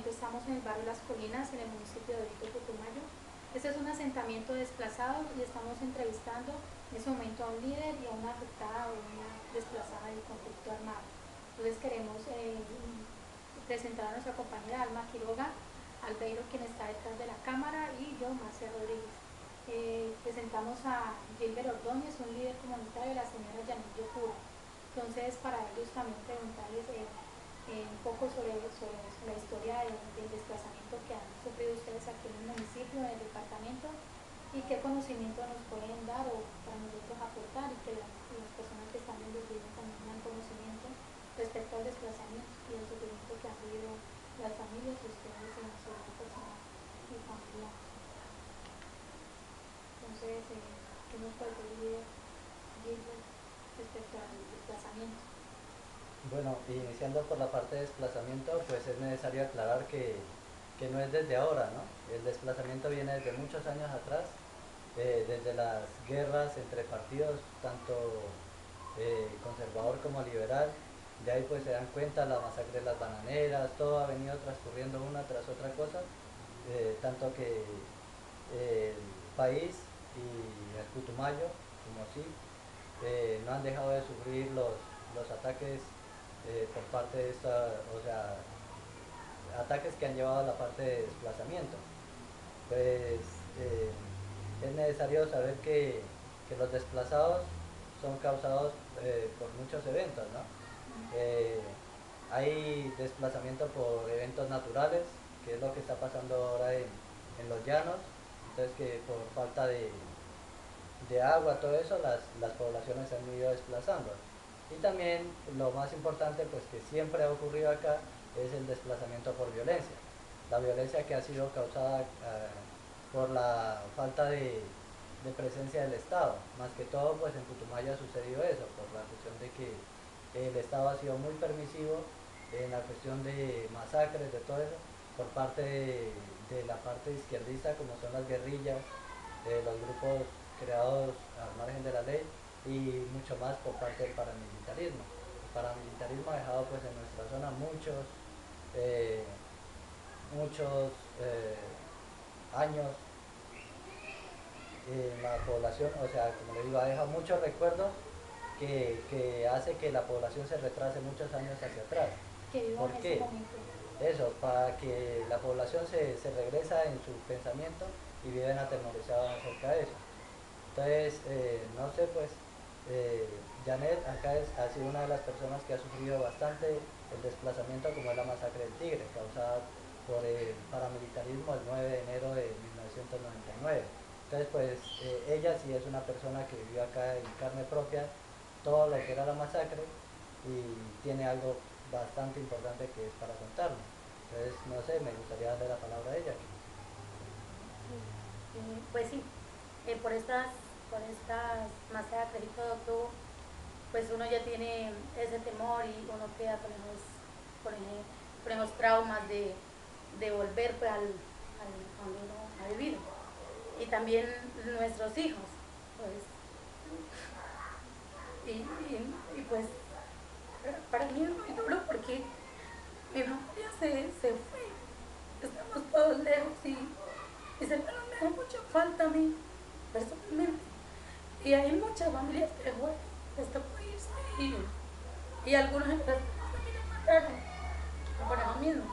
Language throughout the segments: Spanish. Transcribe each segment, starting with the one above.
momento estamos en el barrio Las Colinas, en el municipio de Vito, Putumayo. Este es un asentamiento desplazado y estamos entrevistando en ese momento a un líder y a una afectada o una desplazada del conflicto armado. Entonces queremos presentar a nuestra compañera Alma Quiroga, Albeiro, quien está detrás de la cámara, y yo, Marcia Rodríguez. Presentamos a Gilbert Ordóñez, un líder comunitario, y la señora Yanillo Pura. Entonces, para ellos también preguntarles un poco sobre la historia del desplazamiento que han sufrido ustedes aquí en el municipio, en el departamento, y qué conocimiento nos pueden dar o para nosotros aportar, y que las personas que están en el video también tengan conocimiento respecto al desplazamiento y al sufrimiento que han vivido las familias y ustedes en su vida personal y familiar. Entonces, ¿qué nos puede decir Gilbert respecto al desplazamiento? Bueno, iniciando por la parte de desplazamiento, pues es necesario aclarar que no es desde ahora, ¿no? El desplazamiento viene desde muchos años atrás, desde las guerras entre partidos, tanto conservador como liberal. De ahí pues se dan cuenta la masacre de las bananeras, todo ha venido transcurriendo una tras otra cosa, tanto que el país y el Putumayo, como así, no han dejado de sufrir los ataques por parte de esta, o sea, ataques que han llevado a la parte de desplazamiento. Pues es necesario saber que los desplazados son causados por muchos eventos, ¿no? Hay desplazamiento por eventos naturales, que es lo que está pasando ahora en los llanos, entonces que por falta de agua, todo eso, las poblaciones se han ido desplazando. Y también lo más importante, pues que siempre ha ocurrido acá, es el desplazamiento por violencia. La violencia que ha sido causada por la falta de presencia del Estado. Más que todo, pues en Putumayo ha sucedido eso, por la cuestión de que el Estado ha sido muy permisivo en la cuestión de masacres, de todo eso, por parte de la parte izquierdista, como son las guerrillas, los grupos creados al margen de la ley, y mucho más por parte del paramilitarismo. El paramilitarismo ha dejado pues en nuestra zona eh, muchos años en la población, o sea, como le digo, ha dejado muchos recuerdos que hace que la población se retrase muchos años hacia atrás. Que vivan ¿Por en ese qué? momento. Eso, para que la población se regresa en su pensamiento y viven atemorizados acerca de eso. Entonces, no sé, pues, Janet acá ha sido una de las personas que ha sufrido bastante el desplazamiento, como es la masacre del Tigre, causada por el paramilitarismo el 9 de enero de 1999. Entonces, pues, ella sí es una persona que vivió acá en carne propia todo lo que era la masacre y tiene algo bastante importante que es para contarnos. Entonces, no sé, me gustaría darle la palabra a ella. Pues sí, por estas masacres y todo, pues uno ya tiene ese temor y uno queda con esos traumas de volver pues, donde uno ha vivido. Y también nuestros hijos, pues, pues para mí es muy duro porque mi familia se fue, estamos todos lejos y se me hace mucha falta a mí personalmente. Y hay muchas familias que bueno, les tocó irse y algunos empresarios también los mataron por eso mismo,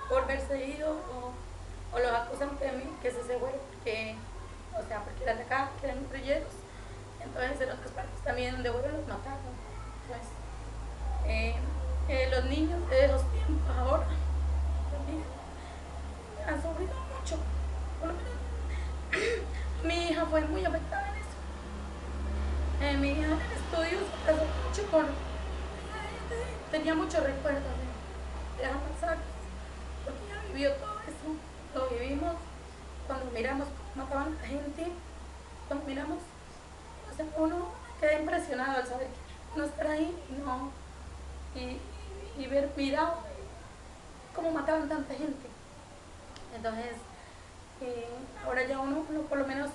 por verse ido o los acusan que se fueron porque, o sea, porque eran de acá, que eran guerrilleros. Entonces en otras partes también donde fueron los mataron. Pues, los niños de los tiempos ahora también han sufrido mucho. Por lo menos mi hija fue muy afectada en eso. Mi hija en el estudio se pasó mucho tenía muchos recuerdos de las masacres, porque ella vivió todo eso, lo vivimos cuando miramos cómo mataban a la gente, cuando miramos, o sea, uno queda impresionado al saber que no estar ahí y ver, mirado cómo mataban tanta gente. Entonces, ahora ya uno por lo menos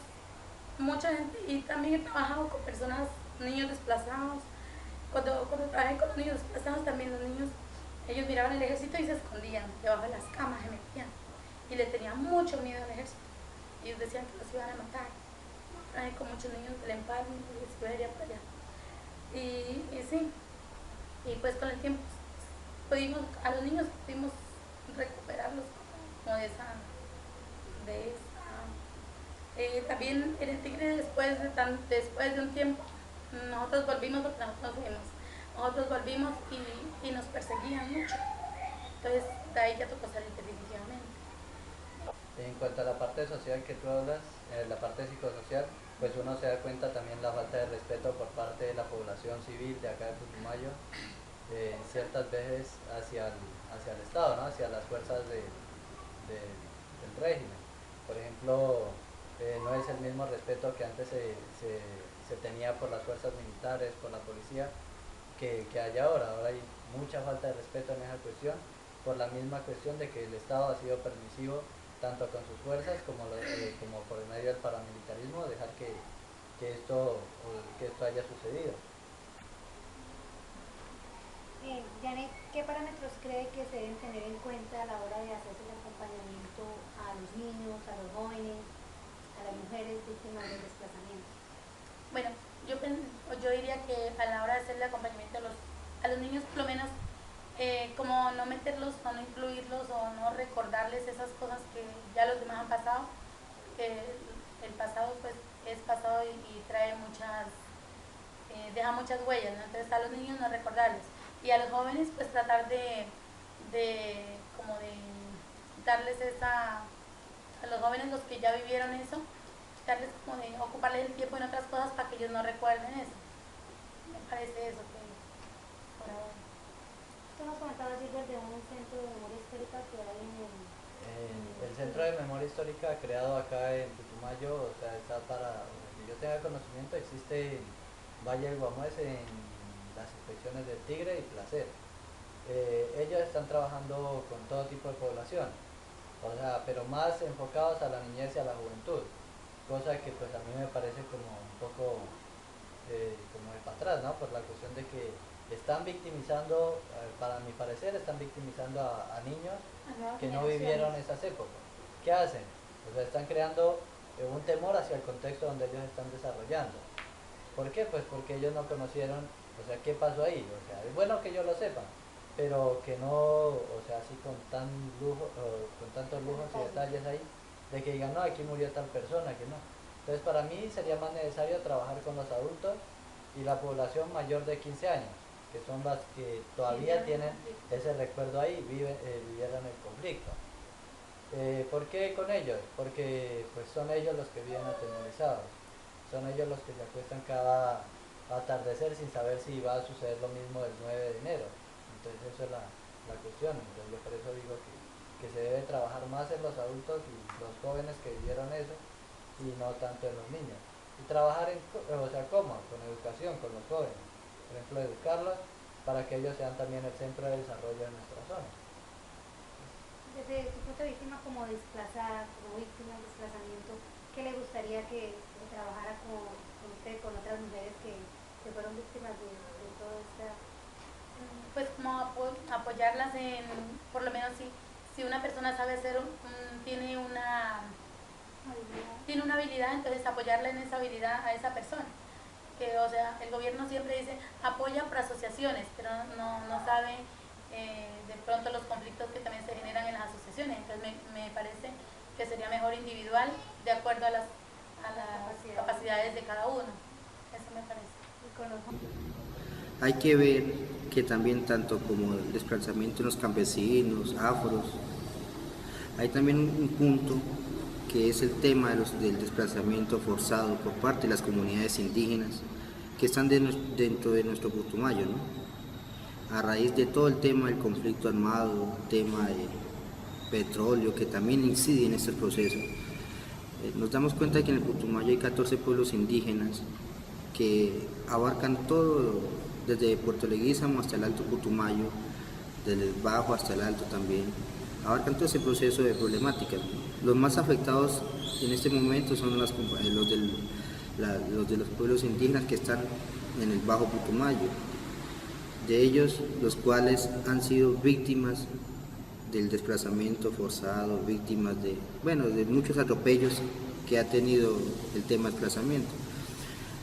mucha gente, y también he trabajado con personas, niños desplazados. Cuando trabajé con los niños desplazados, también los niños Ellos miraban el ejército y se escondían debajo de las camas, se metían. Y le tenían mucho miedo al ejército. Ellos decían que los iban a matar. Ay, con muchos niños del empalme, y se iría para allá. Y sí, y pues con el tiempo a los niños pudimos recuperarlos como de esa. También en el Tigre, después de un tiempo, nosotros volvimos porque nosotros fuimos. Nosotros volvimos y nos perseguían mucho. Entonces, de ahí ya tocó salir definitivamente. En cuanto a la parte social que tú hablas, la parte psicosocial, pues uno se da cuenta también la falta de respeto por parte de la población civil de acá de Putumayo, ciertas veces hacia el Estado, ¿no? Hacia las fuerzas del régimen. Por ejemplo, no es el mismo respeto que antes se tenía por las fuerzas militares, por la policía, que hay ahora. Ahora hay mucha falta de respeto en esa cuestión, por la misma cuestión de que el Estado ha sido permisivo tanto con sus fuerzas como por el medio del paramilitarismo, dejar que esto haya sucedido. Janet, ¿qué parámetros cree que se deben tener en cuenta a la hora de hacerse el acompañamiento a los niños, a los jóvenes, a las mujeres víctimas del desplazamiento? Bueno, yo diría que a la hora de hacer el acompañamiento a los niños, por lo menos, como no meterlos o no incluirlos o no recordarles esas cosas que ya los demás han pasado, el pasado pues es pasado y trae deja muchas huellas, ¿no? Entonces a los niños no recordarles, y a los jóvenes pues tratar de darles a los jóvenes, los que ya vivieron eso, darles como de ocuparles el tiempo en otras cosas para que ellos no recuerden eso. Me parece eso que por ahora. Usted nos comentaba ayer de un centro de memoria histórica que hay El Centro de Memoria Histórica creado acá en Putumayo, o sea, está para que yo tenga conocimiento, existe en Valle del Guamués, en las inspecciones del Tigre y Placer. Ellos están trabajando con todo tipo de población, o sea, pero más enfocados a la niñez y a la juventud, cosa que pues a mí me parece como un poco como de para atrás, ¿no? Por la cuestión de que están victimizando, para mi parecer, están victimizando a niños que no vivieron esas épocas. ¿Qué hacen? O sea, están creando un temor hacia el contexto donde ellos están desarrollando. ¿Por qué? Pues porque ellos no conocieron, o sea, qué pasó ahí. O sea, es bueno que ellos lo sepan, pero que no, o sea, así con tantos lujos y detalles ahí, de que digan, no, aquí murió tal persona, que no. Entonces, para mí sería más necesario trabajar con los adultos y la población mayor de 15 años, que son las que todavía tienen ese recuerdo ahí, vivieron el conflicto. ¿Por qué con ellos? Porque pues son ellos los que viven atemorizados, son ellos los que se acuestan cada atardecer sin saber si va a suceder lo mismo del 9 de enero. Entonces eso es la cuestión. Entonces yo por eso digo que se debe trabajar más en los adultos y los jóvenes que vivieron eso, y no tanto en los niños. Y trabajar ¿cómo? Con educación, con los jóvenes. Por ejemplo, educarlos para que ellos sean también el centro de desarrollo de nuestra zona. Desde su punto de vista como desplazada, como víctima del desplazamiento, ¿qué le gustaría que trabajara con usted, con otras mujeres que fueron víctimas de toda esta? Pues como apoyarlas por lo menos si una persona sabe hacer, tiene una habilidad, entonces apoyarla en esa habilidad a esa persona. Que, o sea, el gobierno siempre dice apoya por asociaciones, pero no sabe de pronto los conflictos que también se generan en las asociaciones. Entonces me parece que sería mejor individual, de acuerdo a las capacidades de cada uno. Eso me parece. Hay que ver que también, tanto como el desplazamiento de los campesinos, afros, hay también un punto que es el tema del desplazamiento forzado por parte de las comunidades indígenas que están dentro de nuestro Putumayo, ¿no? A raíz de todo el tema del conflicto armado, tema de petróleo, que también incide en este proceso, nos damos cuenta de que en el Putumayo hay 14 pueblos indígenas que abarcan todo, desde Puerto Leguízamo hasta el Alto Putumayo, desde el Bajo hasta el Alto también, abarcan todo ese proceso de problemáticas. Los más afectados en este momento son los de los pueblos indígenas que están en el Bajo Putumayo. de ellos los cuales han sido víctimas del desplazamiento forzado, víctimas de muchos atropellos que ha tenido el tema desplazamiento.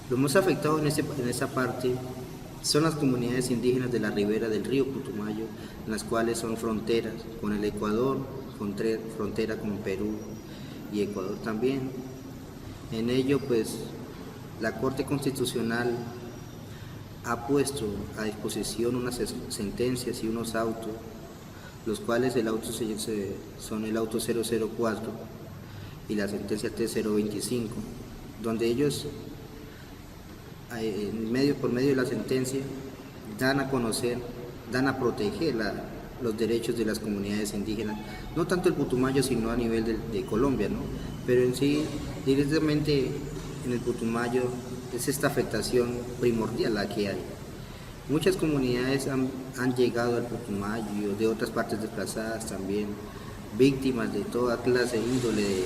Lo más afectado en esa parte son las comunidades indígenas de la ribera del río Putumayo, en las cuales son fronteras con el Ecuador, frontera con Perú y Ecuador también. En ello, pues, la Corte Constitucional ha puesto a disposición unas sentencias y unos autos, los cuales el auto son el auto 004 y la sentencia T025, donde ellos por medio de la sentencia dan a conocer, dan a proteger los derechos de las comunidades indígenas, no tanto el Putumayo sino a nivel de Colombia, ¿no? Pero en sí, directamente en el Putumayo es esta afectación primordial la que hay. Muchas comunidades han llegado al Putumayo, de otras partes desplazadas también, víctimas de toda clase de índole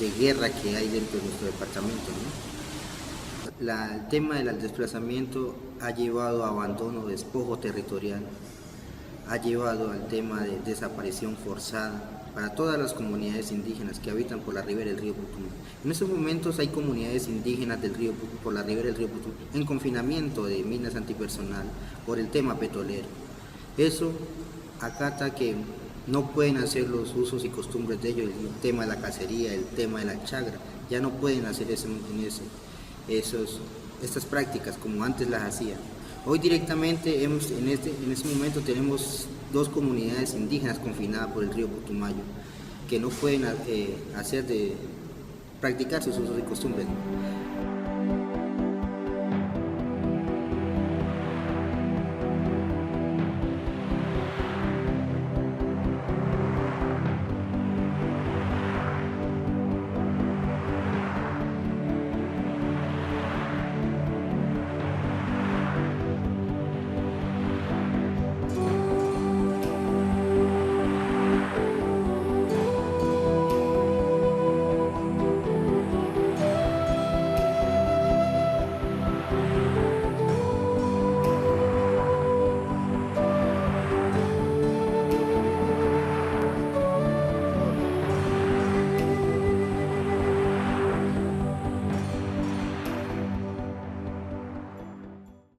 de guerra que hay dentro de nuestro departamento, ¿no? El tema del desplazamiento ha llevado a abandono, despojo territorial, ha llevado al tema de desaparición forzada para todas las comunidades indígenas que habitan por la ribera del río Putumayo. En estos momentos hay comunidades indígenas por la ribera del río Putumayo en confinamiento de minas antipersonal por el tema petrolero. Eso acata que no pueden hacer los usos y costumbres de ellos, el tema de la cacería, el tema de la chagra, ya no pueden hacer estas prácticas como antes las hacían. Hoy directamente en este momento tenemos 2 comunidades indígenas confinadas por el río Putumayo que no pueden practicar sus usos y costumbres.